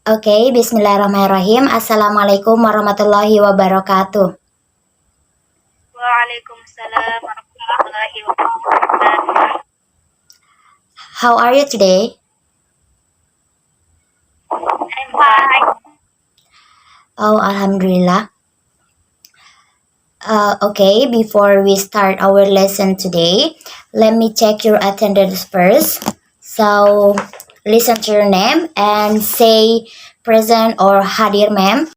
Oke, bismillahirrahmanirrahim. Assalamualaikum warahmatullahi wabarakatuh. Waalaikumsalam warahmatullahi wabarakatuh. How are you today? I'm fine. Oh, Alhamdulillah. Okay, before we start our lesson today, let me check your attendance first. So, listen to your name and say present or hadir, ma'am.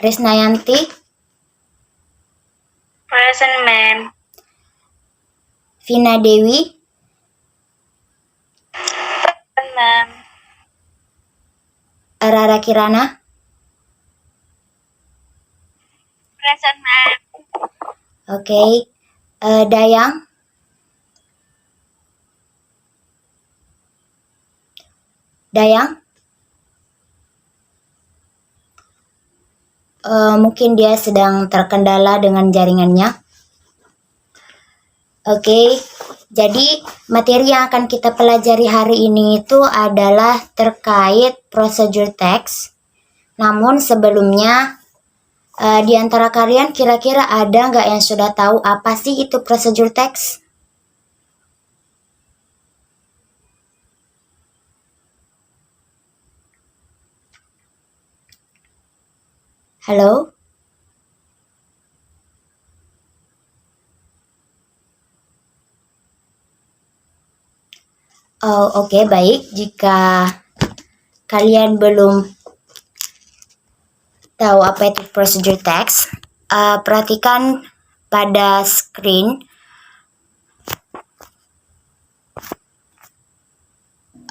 Risnayanti, Present, ma'am. Vina Dewi, Present, ma'am. Rara Kirana, Present, ma'am. okay, Dayang, Dayang, mungkin dia sedang terkendala dengan jaringannya. Oke, jadi materi yang akan kita pelajari hari ini itu adalah terkait procedure text. Namun sebelumnya, di antara kalian kira-kira ada nggak yang sudah tahu apa sih itu procedure text? Halo? Oh, oke, baik. Jika kalian belum tahu apa itu procedure text, perhatikan pada screen.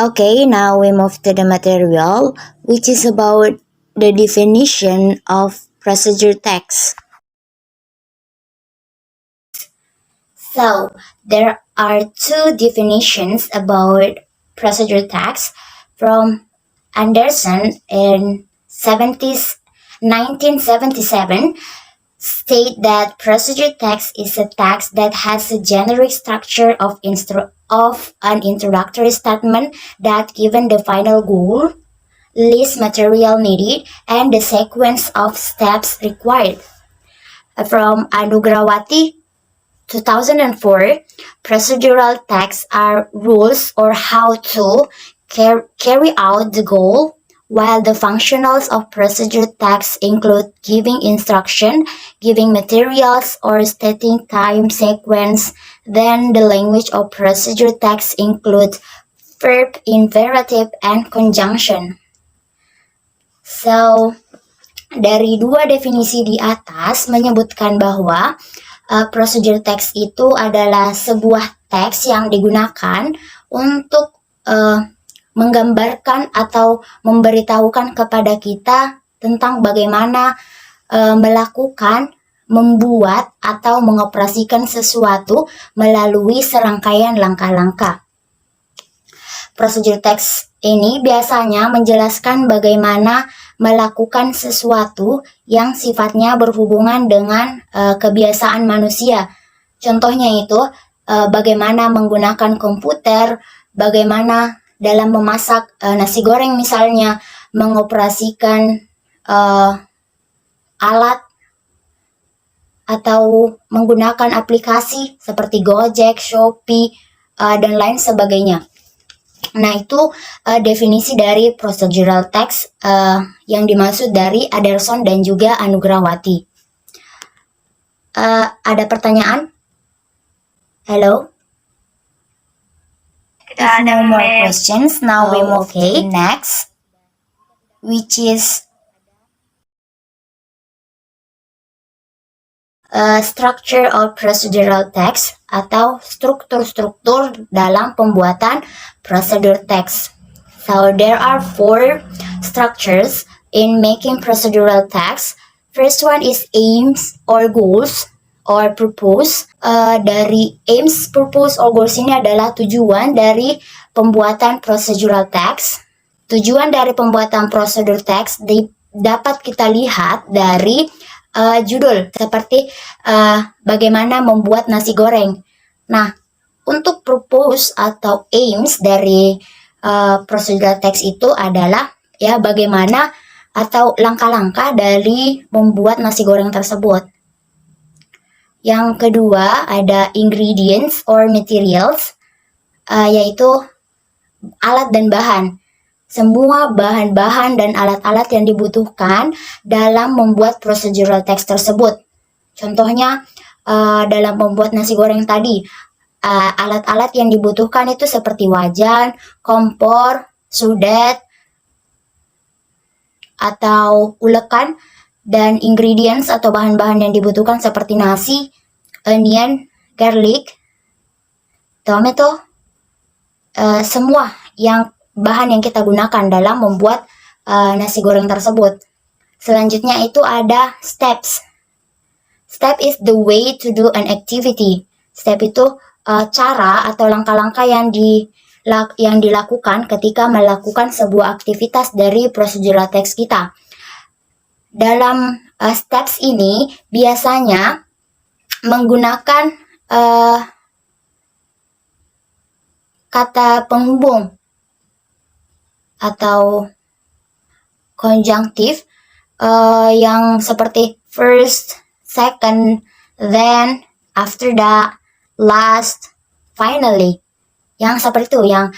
Okay, now we move to the material, which is about the definition of procedure text. So, there are two definitions about procedure text from Anderson in 1977 state that procedure text is a text that has a generic structure of an introductory statement that given the final goal, list material needed, and the sequence of steps required. From Anugrawati 2004, procedural texts are rules or how to carry out the goal, while the functionals of procedure texts include giving instruction, giving materials, or stating time sequence. Then the language of procedure text includes verb, imperative, and conjunction. So, dari dua definisi di atas menyebutkan bahwa procedure text itu adalah sebuah teks yang digunakan untuk menggambarkan atau memberitahukan kepada kita tentang bagaimana melakukan, membuat, atau mengoperasikan sesuatu melalui serangkaian langkah-langkah. Procedure text ini biasanya menjelaskan bagaimana melakukan sesuatu yang sifatnya berhubungan dengan kebiasaan manusia. Contohnya itu bagaimana menggunakan komputer, bagaimana dalam memasak nasi goreng misalnya, mengoperasikan alat atau menggunakan aplikasi seperti Gojek, Shopee, dan lain sebagainya. Nah, itu definisi dari procedural text yang dimaksud dari Anderson dan juga Anugrawati. Ada pertanyaan? Hello? If no more questions, now we move to the next, which is structure of procedural text atau struktur-struktur dalam pembuatan procedure text. So there are four structures in making procedural text. First one is aims or goals or purpose. Dari aims, purpose, or goals ini adalah tujuan dari pembuatan procedural text. Tujuan dari pembuatan procedur text dapat kita lihat dari judul seperti bagaimana membuat nasi goreng. Nah, untuk purpose atau aims dari procedural text itu adalah ya bagaimana atau langkah-langkah dari membuat nasi goreng tersebut. Yang kedua ada ingredients or materials, yaitu alat dan bahan. Semua bahan-bahan dan alat-alat yang dibutuhkan dalam membuat procedural text tersebut. Contohnya dalam membuat nasi goreng tadi, alat-alat yang dibutuhkan itu seperti wajan, kompor, sudet, atau ulekan, dan ingredients atau bahan-bahan yang dibutuhkan seperti nasi, onion, garlic, tomato, semua bahan yang kita gunakan dalam membuat nasi goreng tersebut. Selanjutnya itu ada steps. Step is the way to do an activity. Step itu cara atau langkah-langkah yang dilakukan ketika melakukan sebuah aktivitas dari procedural text kita. Dalam steps ini biasanya menggunakan kata penghubung atau konjunktif yang seperti first, second, then, after that, last, finally. Yang seperti itu, yang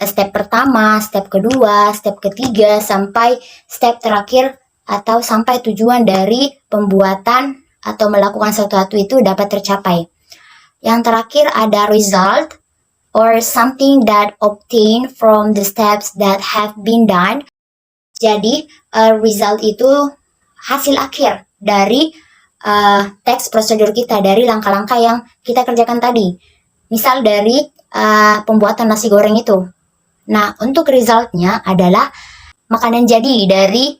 step pertama, step kedua, step ketiga, sampai step terakhir atau sampai tujuan dari pembuatan atau melakukan sesuatu itu dapat tercapai. Yang terakhir ada result or something that obtained from the steps that have been done. Jadi result itu hasil akhir dari teks prosedur kita, dari langkah-langkah yang kita kerjakan tadi. Misal dari pembuatan nasi goreng itu. Nah, untuk resultnya adalah makanan jadi dari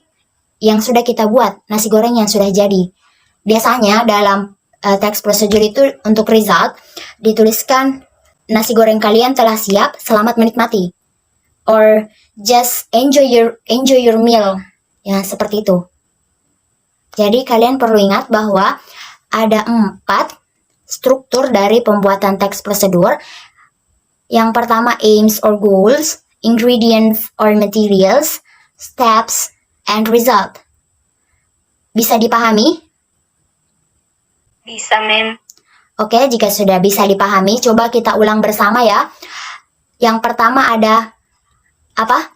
yang sudah kita buat, nasi goreng yang sudah jadi. Biasanya dalam teks prosedur itu untuk result dituliskan nasi goreng kalian telah siap, selamat menikmati. Or just enjoy your meal. Ya, seperti itu. Jadi kalian perlu ingat bahwa ada 4 struktur dari pembuatan teks prosedur. Yang pertama aims or goals, ingredients or materials, steps, and result. Bisa dipahami? Bisa, Mem. Oke, jika sudah bisa dipahami, coba kita ulang bersama ya. Yang pertama ada apa?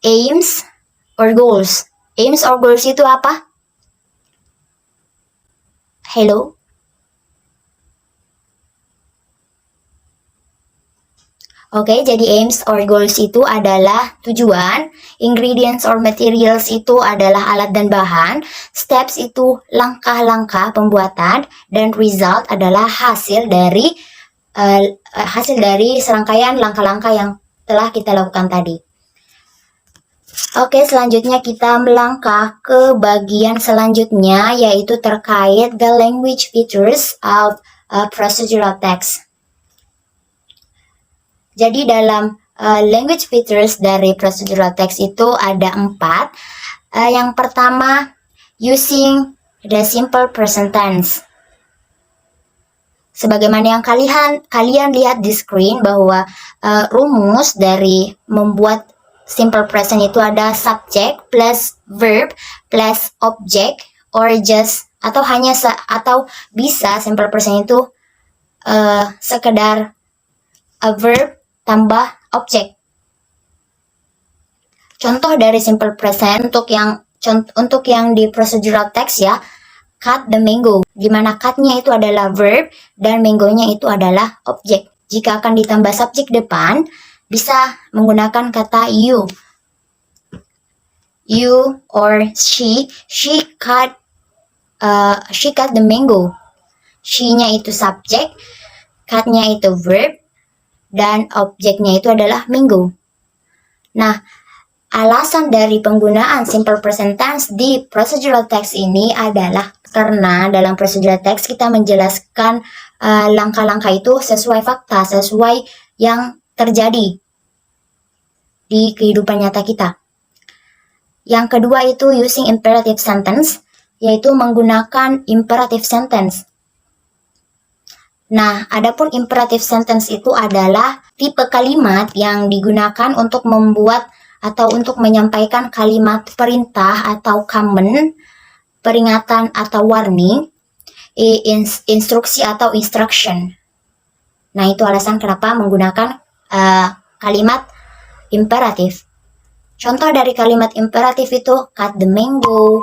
Aims or goals. Aims or goals itu apa? Hello? Oke, jadi aims or goals itu adalah tujuan, ingredients or materials itu adalah alat dan bahan, steps itu langkah-langkah pembuatan, dan result adalah hasil dari serangkaian langkah-langkah yang telah kita lakukan tadi. Oke, selanjutnya kita melangkah ke bagian selanjutnya, yaitu terkait the language features of procedural text. Jadi dalam language features dari procedural text itu ada 4. Yang pertama, using the simple present tense. Sebagaimana yang kalian lihat di screen bahwa rumus dari membuat simple present itu ada subject plus verb plus object or just atau bisa simple present itu sekedar a verb tambah objek. Contoh dari simple present untuk yang di procedural text ya, cut the mango, di mana cut-nya itu adalah verb dan mango-nya itu adalah objek. Jika akan ditambah subjek depan, bisa menggunakan kata you. You or she cut the mango. She-nya itu subjek, cut-nya itu verb, dan objeknya itu adalah mango. Nah, alasan dari penggunaan simple present tense di procedural text ini adalah karena dalam procedural text kita menjelaskan langkah-langkah itu sesuai fakta, sesuai yang terjadi di kehidupan nyata kita. Yang kedua itu using imperative sentence, yaitu menggunakan imperative sentence. Nah, adapun imperative sentence itu adalah tipe kalimat yang digunakan untuk membuat atau untuk menyampaikan kalimat perintah atau command, peringatan atau warning, instruksi atau instruction. Nah, itu alasan kenapa menggunakan kalimat imperatif. Contoh dari kalimat imperatif itu cut the mango,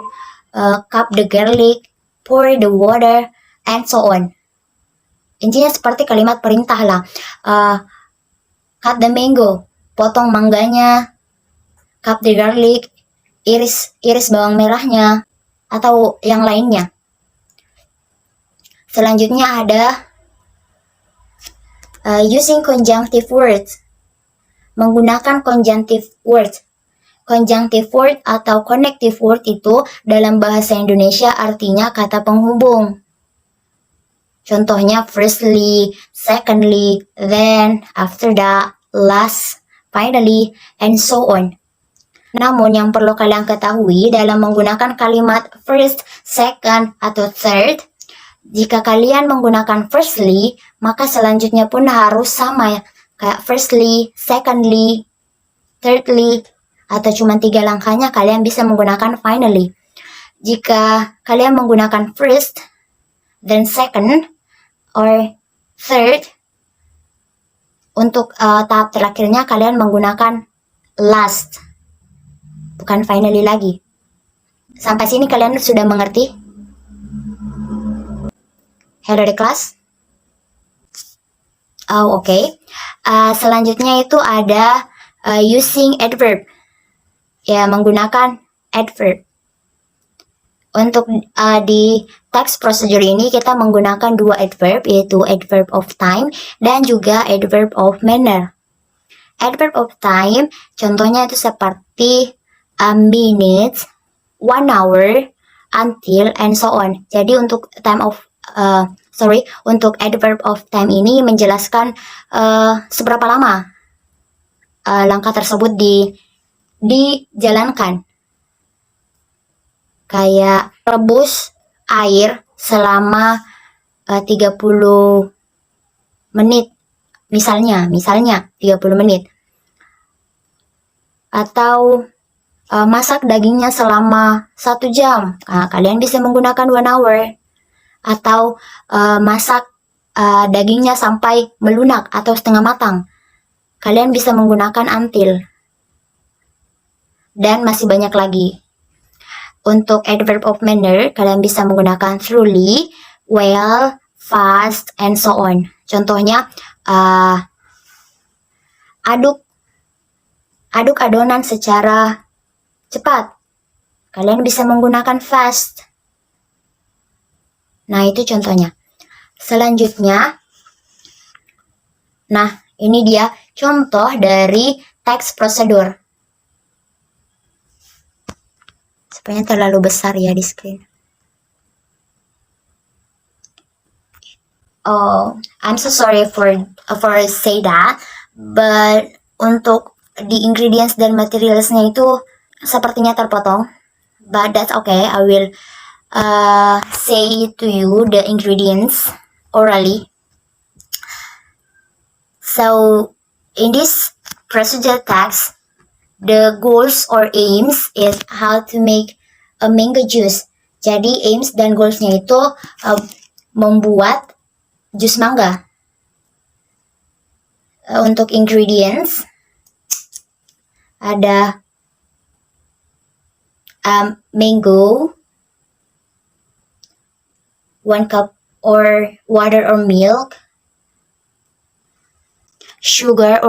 cup the garlic, pour the water, and so on. Intinya seperti kalimat perintah lah. Cut the mango, potong mangganya. Cup the garlic, iris bawang merahnya, atau yang lainnya. Selanjutnya ada using conjunctive words. Menggunakan conjunctive words. Conjunctive word atau connective word itu dalam bahasa Indonesia artinya kata penghubung. Contohnya firstly, secondly, then, after that, last, finally, and so on. Namun yang perlu kalian ketahui dalam menggunakan kalimat first, second, atau third, jika kalian menggunakan firstly, maka selanjutnya pun harus sama ya. Kayak firstly, secondly, thirdly, atau cuma 3 langkahnya kalian bisa menggunakan finally. Jika kalian menggunakan first, then second, or third, untuk tahap terakhirnya kalian menggunakan last. Bukan finally lagi. Sampai sini kalian sudah mengerti? Hello di kelas? Oh, oke. Selanjutnya itu ada using adverb. Ya, menggunakan adverb. Untuk di text procedure ini kita menggunakan 2 adverb, yaitu adverb of time dan juga adverb of manner. Adverb of time contohnya itu seperti minutes, 1 hour, until, and so on. Jadi untuk untuk adverb of time ini menjelaskan seberapa lama langkah tersebut dijalankan. Kayak rebus air selama 30 menit. Misalnya 30 menit. Atau masak dagingnya selama 1 jam. Kalian bisa menggunakan 1 hour. Atau masak dagingnya sampai melunak atau setengah matang. Kalian bisa menggunakan until. Dan masih banyak lagi. Untuk adverb of manner, kalian bisa menggunakan thoroughly, well, fast, and so on. Contohnya, aduk adonan secara cepat. Kalian bisa menggunakan fast. Nah, itu contohnya. Selanjutnya, nah, ini dia contoh dari text procedure. Sepertinya terlalu besar ya di screen. Oh, I'm so sorry for say that, but untuk di ingredients dan materialsnya itu sepertinya terpotong, but that's okay. I will say to you the ingredients orally. So in this procedure text, the goals or aims is how to make a mango juice. Jadi aims dan goalsnya itu membuat jus mangga. Untuk ingredients ada mango, 1 cup or water or milk, sugar,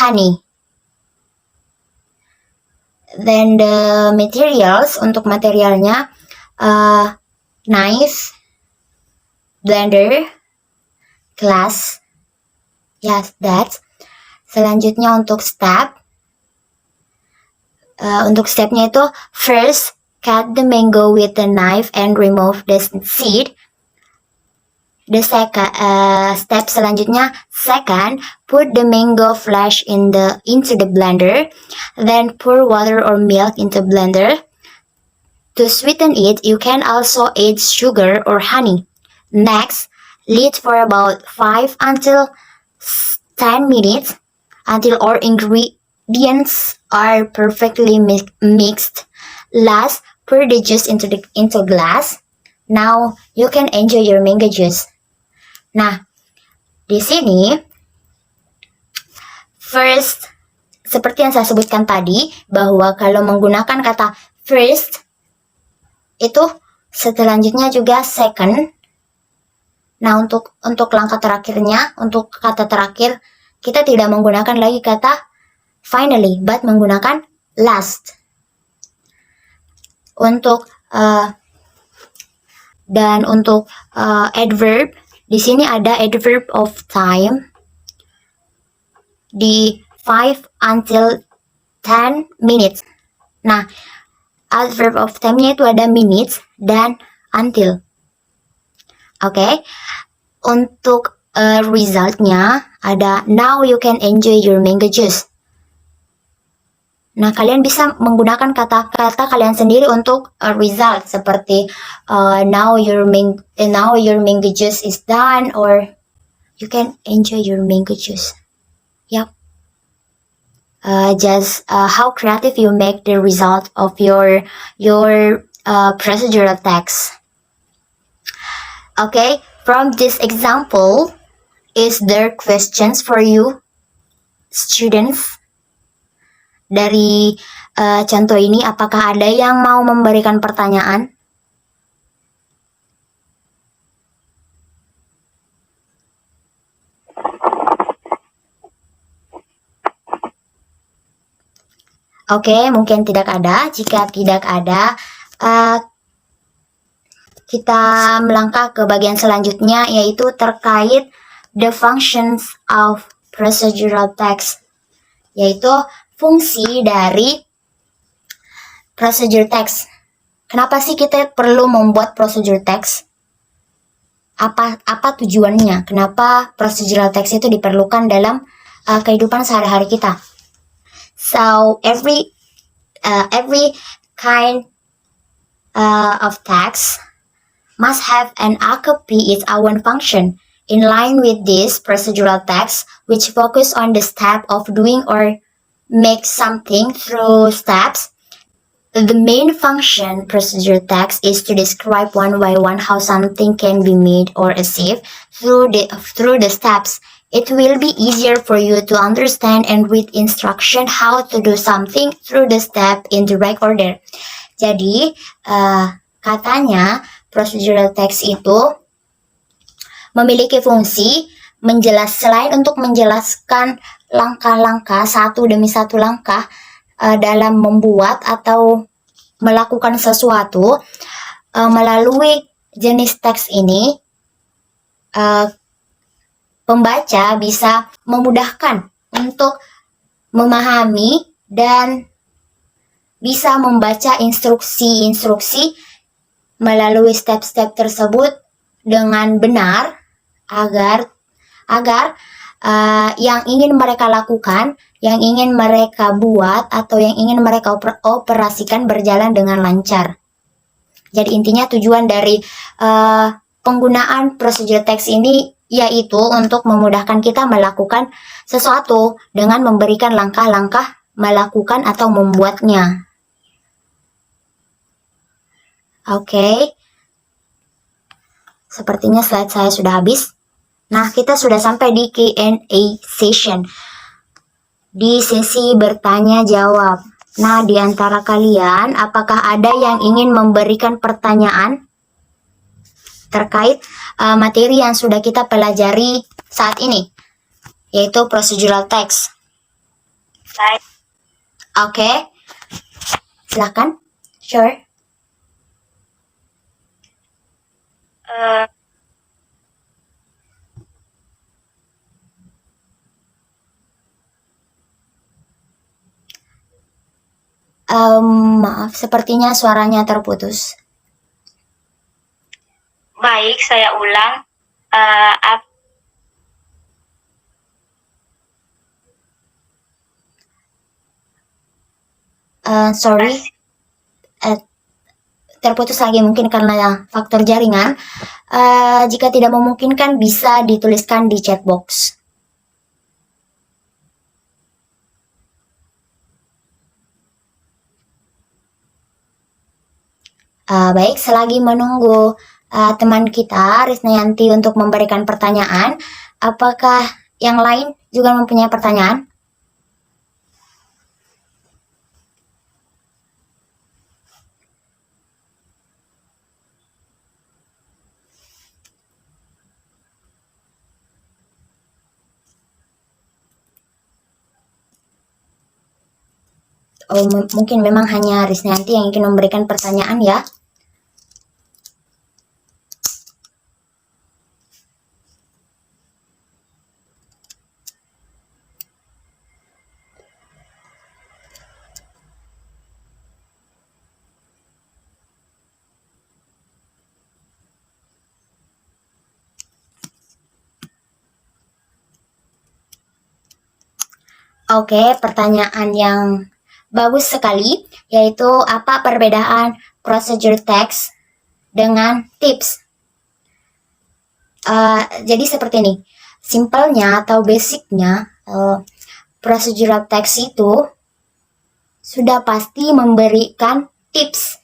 honey. Then the materials, untuk materialnya knife, blender, glass. Yes, that's. Selanjutnya untuk stepnya itu first cut the mango with the knife and remove the seed. The step selanjutnya, second, put the mango flesh into the blender, then pour water or milk into blender. To sweeten it, you can also add sugar or honey. Next, Lead for about 5 until 10 minutes until all ingredients are perfectly mixed. Last, pour the juice into glass. Now you can enjoy your mango juice. Nah, di sini first, seperti yang saya sebutkan tadi, bahwa kalau menggunakan kata first itu selanjutnya juga second. Nah, untuk langkah terakhirnya, untuk kata terakhir, kita tidak menggunakan lagi kata finally, but menggunakan last. Untuk adverb, di sini ada adverb of time di 5 until 10 minutes. Nah, adverb of time-nya itu ada minutes dan until. Oke, untuk result-nya ada now you can enjoy your mango juice. Nah, kalian bisa menggunakan kata-kata kalian sendiri untuk result seperti now your mango juice is done, or you can enjoy your mango juice. Yep. Just how creative you make the result of your procedural text. Okay, from this example, is there questions for you, students? Dari contoh ini, apakah ada yang mau memberikan pertanyaan? Oke, mungkin tidak ada. Jika tidak ada, kita melangkah ke bagian selanjutnya, yaitu terkait the functions of procedural text, yaitu fungsi dari procedure text. Kenapa sih kita perlu membuat procedure text? Apa tujuannya? Kenapa procedural text itu diperlukan dalam kehidupan sehari-hari kita? So every kind of text must have an accompany its own function. In line with this procedural text, which focus on the step of doing or make something through steps, the main function procedure text is to describe one by one how something can be made or achieved through the steps. It will be easier for you to understand and read instruction how to do something through the step in the right order. Jadi, katanya procedural text itu memiliki fungsi selain untuk menjelaskan langkah-langkah satu demi satu langkah dalam membuat atau melakukan sesuatu, melalui jenis teks ini pembaca bisa memudahkan untuk memahami dan bisa membaca instruksi-instruksi melalui step-step tersebut dengan benar agar yang ingin mereka lakukan, yang ingin mereka buat, atau yang ingin mereka operasikan berjalan dengan lancar. Jadi intinya tujuan dari penggunaan prosedur teks ini yaitu untuk memudahkan kita melakukan sesuatu dengan memberikan langkah-langkah melakukan atau membuatnya. Oke. Sepertinya slide saya sudah habis. Nah, kita sudah sampai di Q&A session. Di sesi bertanya jawab. Nah, di antara kalian, apakah ada yang ingin memberikan pertanyaan terkait materi yang sudah kita pelajari saat ini, yaitu procedural text? Oke. Silakan. Sure. Maaf, sepertinya suaranya terputus. Baik, saya ulang. Sorry. Terputus lagi mungkin karena faktor jaringan. Jika tidak memungkinkan, bisa dituliskan di chat box. Baik, selagi menunggu teman kita Risnayanti untuk memberikan pertanyaan, apakah yang lain juga mempunyai pertanyaan? Oh, mungkin memang hanya Risnayanti yang ingin memberikan pertanyaan ya. Oke, pertanyaan yang bagus sekali, yaitu apa perbedaan procedure text dengan tips? Jadi seperti ini, simpelnya atau basicnya, procedural text itu sudah pasti memberikan tips,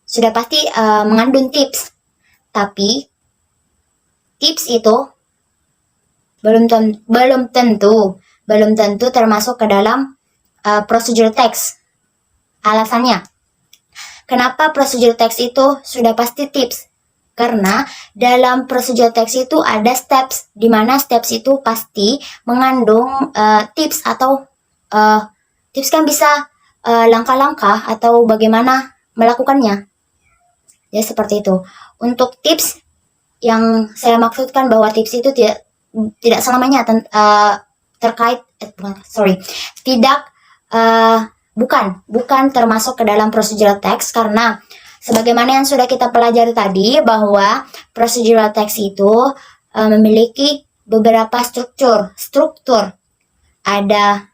sudah pasti mengandung tips, tapi tips itu belum tentu termasuk ke dalam procedural text. Alasannya, kenapa procedural text itu sudah pasti tips? Karena dalam prosedur teks itu ada steps, di mana steps itu pasti mengandung tips atau tips kan bisa langkah-langkah atau bagaimana melakukannya. Ya seperti itu. Untuk tips yang saya maksudkan bahwa tips itu tidak selamanya terkait bukan termasuk ke dalam procedural text, karena sebagaimana yang sudah kita pelajari tadi bahwa procedural text itu memiliki beberapa struktur. Ada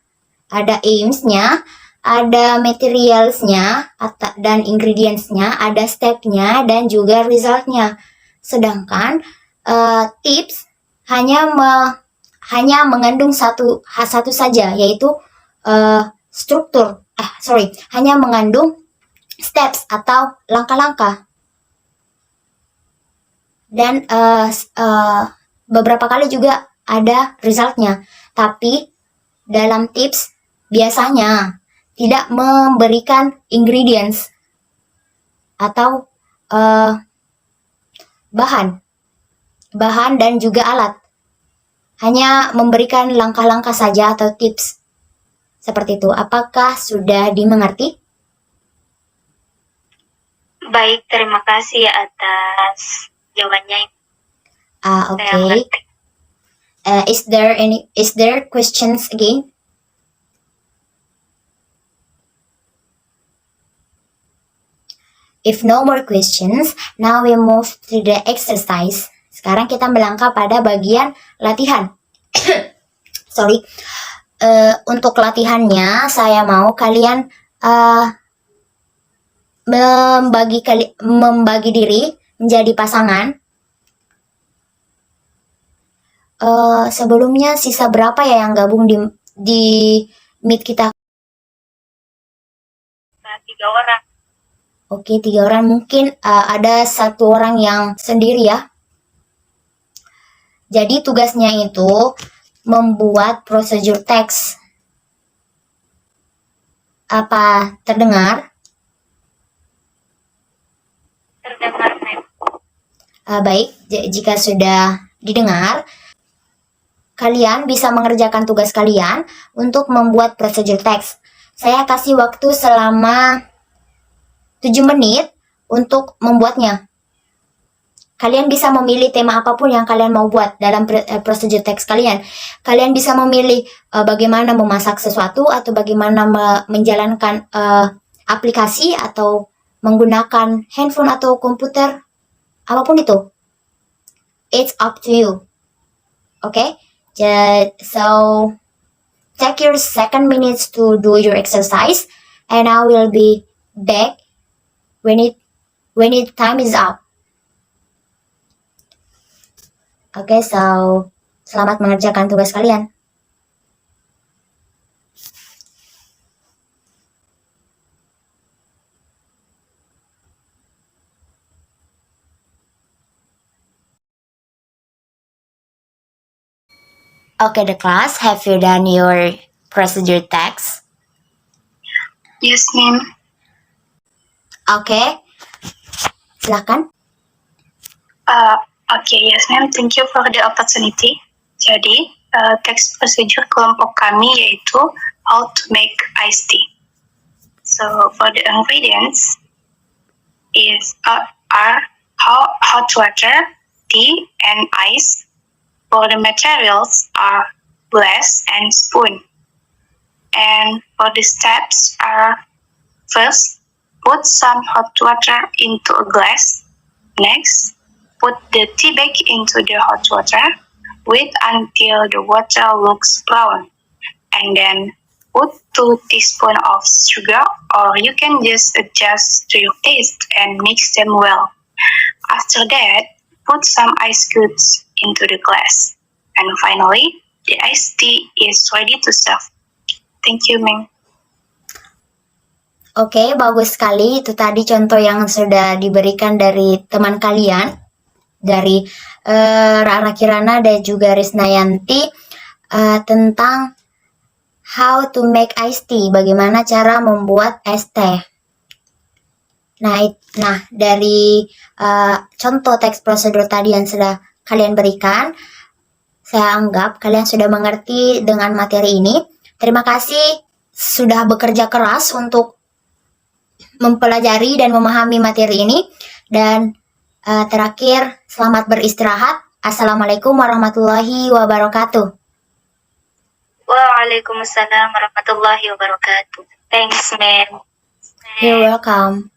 aims-nya, ada materials-nya dan ingredients-nya, ada step-nya dan juga result-nya. Sedangkan tips hanya mengandung satu saja, yaitu hanya mengandung steps atau langkah-langkah. Dan beberapa kali juga ada resultnya. Tapi dalam tips biasanya tidak memberikan ingredients atau bahan dan juga alat. Hanya memberikan langkah-langkah saja atau tips. Seperti itu. Apakah sudah dimengerti? Baik, terima kasih atas jawabannya. Okay. Is there questions again? If no more questions, now we move to the exercise. Sekarang kita melangkah pada bagian latihan. Sorry. Untuk latihannya, saya mau kalian membagi diri menjadi pasangan. Sebelumnya sisa berapa ya yang gabung di meet kita? 3 orang. Oke, 3 orang. Mungkin ada 1 orang yang sendiri ya. Jadi tugasnya itu membuat procedure text. Apa terdengar? Terdengar, Mem. Baik, jika sudah didengar, kalian bisa mengerjakan tugas kalian untuk membuat procedure text. Saya kasih waktu selama 7 menit untuk membuatnya. Kalian bisa memilih tema apapun yang kalian mau buat dalam procedure text kalian. Kalian bisa memilih bagaimana memasak sesuatu, atau bagaimana menjalankan aplikasi, atau menggunakan handphone atau komputer. Apapun itu. It's up to you. Okay? So, take your 2 minutes to do your exercise, and I will be back when it time is up. Okay, so selamat mengerjakan tugas kalian. Okay, the class, have you done your procedure text? Yes, ma'am. Okay, silakan. Okay, yes, ma'am. Thank you for the opportunity. Jadi, teks procedure kelompok kami yaitu how to make iced tea. So, for the ingredients are hot water, tea, and ice. For the materials are glass and spoon. And for the steps are first, put some hot water into a glass. Next, put the tea bag into the hot water. Wait until the water looks brown. And then put 2 teaspoons of sugar, or you can just adjust to your taste and mix them well. After that, put some ice cubes into the glass. And finally, the iced tea is ready to serve. Thank you, ma'am. Oke, bagus sekali. Itu tadi contoh yang sudah diberikan dari teman kalian, dari Rara Kirana dan juga Risnayanti, tentang how to make iced tea, bagaimana cara membuat es teh. Nah, dari contoh teks prosedur tadi yang sudah kalian berikan, saya anggap kalian sudah mengerti dengan materi ini. Terima kasih sudah bekerja keras untuk mempelajari dan memahami materi ini. Dan terakhir, selamat beristirahat. Assalamualaikum warahmatullahi wabarakatuh. Waalaikumsalam warahmatullahi wabarakatuh. Thanks, ma'am. You're welcome.